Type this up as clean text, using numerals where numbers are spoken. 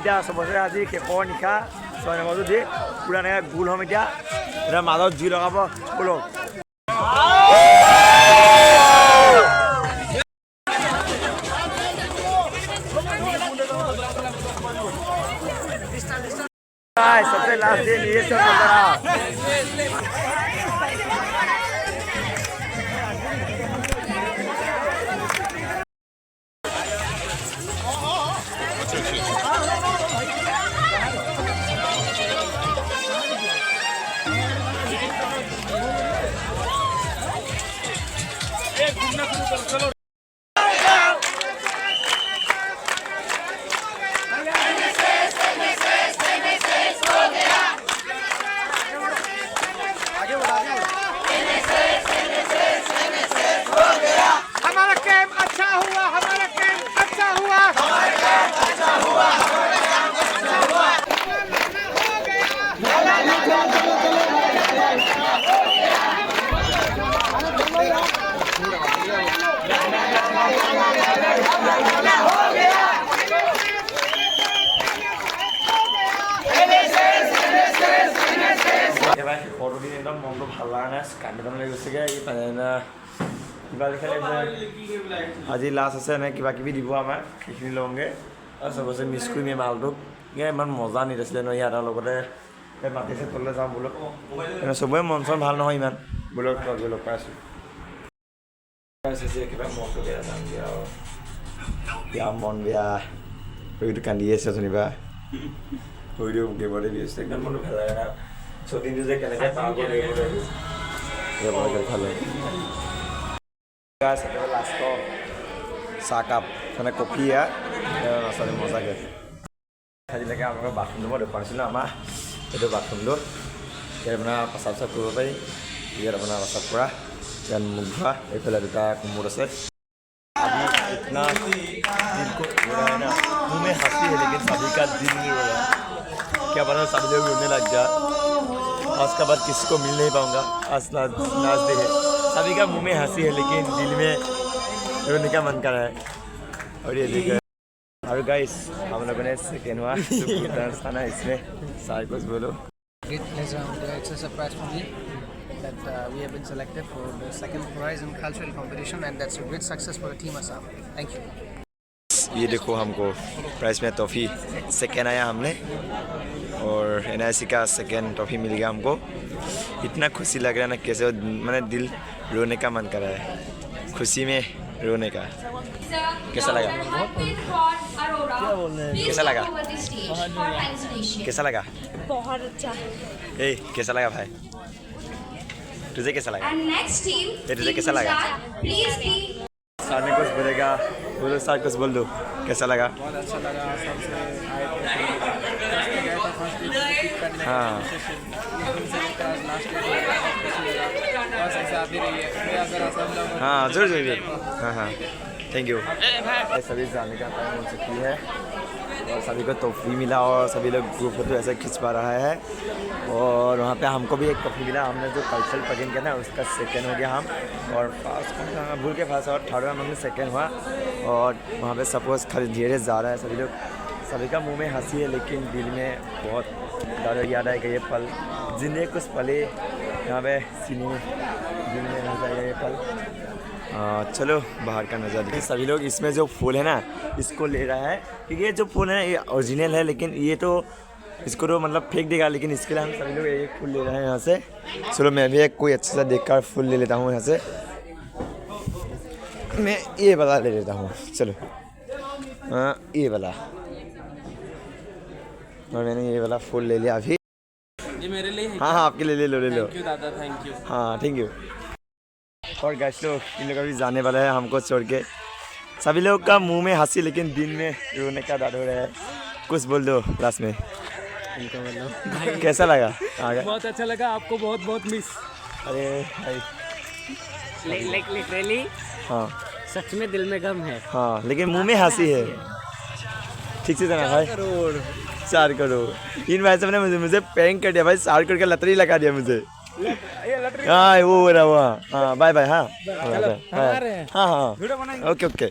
এতিয়া চবচে আজি শেষৰ নিশা 6 নম্বৰটো দি পুৰা এনেকৈ গোল হ'ম এতিয়া মাজত জুই লগাব ব'লক सबसे लास्ट दिन ये सब चल रहा পৰদিন একদম মনটো ভাল লগা নাই কান্দিব লাগি গৈছেগৈ কিবা লিখালে আজি লাষ্ট আছে এনে কিবা কিবি দিব আমাক সেইখিনি লওঁগৈ আৰু চবচে মিছ কৰিম এই মালটোক ইমান মজা নিট আছিলে ন ইয়াৰ লগতে মাতিছে তললৈ যাম বোলো চবৰে মন চন ভাল নহয় ইমান বোলক লগ পাই আছোঁ কিবা মনটো বেয়া যাম বেয়া মন বেয়া শৰীৰটো কান্দি আছে যেনিবা শৰীৰটো গেমতে দি আছে একদম মনটো ভাল লাগে ছদিনটো যে কেনেকৈ পাৰ কৰিব লাগিব ভাল লাগে লাষ্টৰ চাহকাপ মানে কফি আচলতে মজাকৈ আজিলৈকে আপোনালোকৰ বাথৰুমটো মই দেখুৱাইছিলোঁ আমাৰ এইটো বাথৰুমটো ইয়াত আপোনাৰ প্ৰস্ৰাৱ চাপ কৰিব পাৰি ইয়াত আপোনাৰ প্ৰস্ৰাৱ কৰা ইয়াত মুখ ধোৱা এইফালে দুটা কোমোড আছে इतना दिल को ना मुँह में हंसी है लेकिन सभी का दिल नहीं रो रहा क्या पता सभी लोग रोने लग जा आज का बाद किसी को मिल नहीं पाऊंगा आज नाच दे है सभी का मुँह में हंसी है लेकिन दिल में रोने का मन कर रहा है और ये देखो और गाइस हम लोगों ने सेकेंड हुआ था ना इसमें सारे कुछ बोलो It's a surprise for me that we have been selected for the second prize in cultural competition and that's a great success for the team Assam. Thank you. ये देखो हमको प्राइस में टॉफ़ी सेकेंड आया हमने और NIC का second toffee मिल गया हमको इतना खुशी लग रहा है ना कैसे मैंने दिल रोने का मन कर रहा है खुशी में रोने का कैसा लगा कैसा लगा कैसा लगा बहुत अच्छा ए कैसा लगा भाई तुझे कैसा लगा तुझे कैसा लगा सर ने कुछ बोलेगा बोलो सर कुछ बोल दो कैसा लगा बहुत अच्छा लगा हाँ हाँ जरूर जरूर हाँ हाँ थैंक यू सभी जाने का टाइम हो चुकी है और सभी को टॉफ़ी मिला और सभी लोग ग्रुप फोटो ऐसे खिंच पा रहा है और वहाँ पे हमको भी एक टॉफ़ी मिला हमने जो कल्चरल पगिंग किया ना उसका सेकेंड हो गया हम और फर्स्ट भूल के फर्स्ट और थर्ड में हमने सेकेंड हुआ और वहाँ पे सपोज खाली धीरे जा रहा है सभी का मुंह में हंसी है लेकिन दिल में बहुत डर याद है कि ये पल जिंदगी कुछ पले यहाँ पे सीने दिल में रह जाएगा ये पल चलो बाहर का नज़ारा देखिए सभी लोग इसमें जो फूल है ना इसको ले रहा है क्योंकि ये जो फूल है ना ये ओरिजिनल है लेकिन ये तो इसको तो मतलब फेंक देगा लेकिन इसके लिए हम सभी लोग एक फूल ले रहे हैं यहाँ से चलो मैं भी एक कोई अच्छा सा देखकर फूल ले लेता हूँ यहाँ से मैं ये वाला ले लेता हूँ चलो ये वाला और मैंने ये वाला फूल ले लिया अभी ये मेरे लिए हाँ आपके लिए ले लो थैंक यू दादा थैंक यू हाँ थैंक यू और गैस लोग इन लोग अभी जाने वाला है हमको छोड़ के सभी लोग का मुंह में हंसी लेकिन दिल में रोने का डर हो रहा है कुछ बोल दो लास्ट में कैसा लगा बहुत अच्छा लगा आपको बहुत बहुत मिस अरे भाई लिटरली हाँ सच में दिल में गम है हाँ लेकिन मुंह में हंसी है ठीक से देना भाई 4 करोड़ इन भाई साहब ने मुझे प्रैंक कर दिया भाई 4 करोड़ का लटरी लगा दिया मुझे हाँ वो हो रहा हुआ हाँ बाय बाय हाँ हाँ हाँ ओके ओके